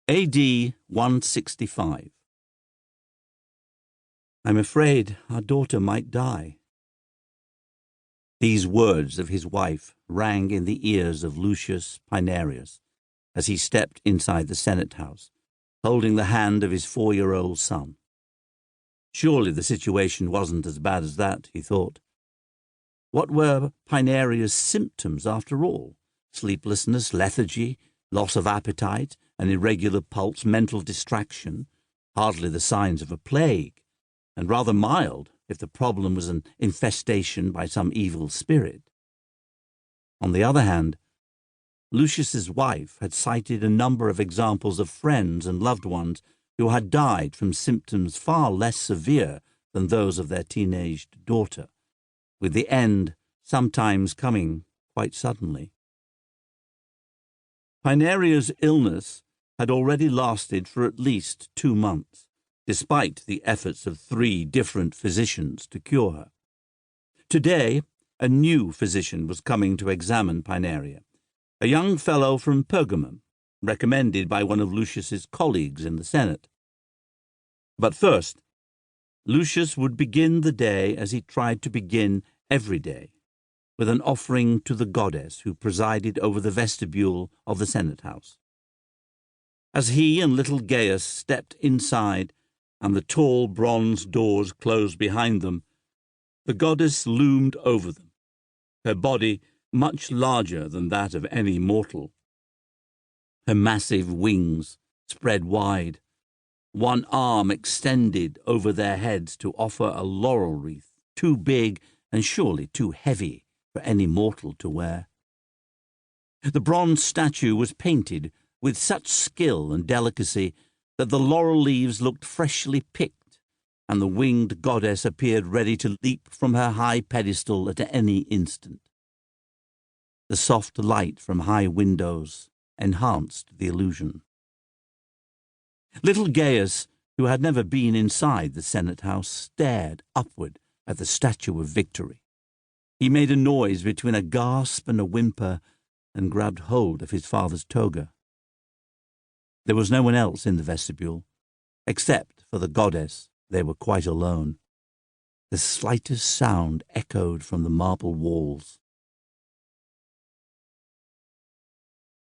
AD 165. I'm afraid our daughter might die. These words of his wife rang in the ears of Lucius Pinarius as he stepped inside the Senate house, holding the hand of his 4-year-old son. Surely the situation wasn't as bad as that, he thought. What were Pinarius' symptoms, after all? Sleeplessness, lethargy, loss of appetite, an irregular pulse, mental distraction, hardly the signs of a plague, and rather mild if the problem was an infestation by some evil spirit. On the other hand, Lucius's wife had cited a number of examples of friends and loved ones who had died from symptoms far less severe than those of their teenaged daughter, with the end sometimes coming quite suddenly. Pinarius' illness had already lasted for at least 2 months, despite the efforts of 3 different physicians to cure her. Today, a new physician was coming to examine Pinarius, a young fellow from Pergamum, recommended by one of Lucius's colleagues in the Senate. But first, Lucius would begin the day as he tried to begin every day, with an offering to the goddess who presided over the vestibule of the Senate house. As he and little Gaius stepped inside and the tall bronze doors closed behind them, the goddess loomed over them, her body much larger than that of any mortal. Her massive wings spread wide, one arm extended over their heads to offer a laurel wreath, too big and surely too heavy for any mortal to wear. The bronze statue was painted with such skill and delicacy that the laurel leaves looked freshly picked, and the winged goddess appeared ready to leap from her high pedestal at any instant. The soft light from high windows enhanced the illusion. Little Gaius, who had never been inside the Senate house, stared upward at the Statue of Victory. He made a noise between a gasp and a whimper and grabbed hold of his father's toga. There was no one else in the vestibule. Except for the goddess, they were quite alone. The slightest sound echoed from the marble walls.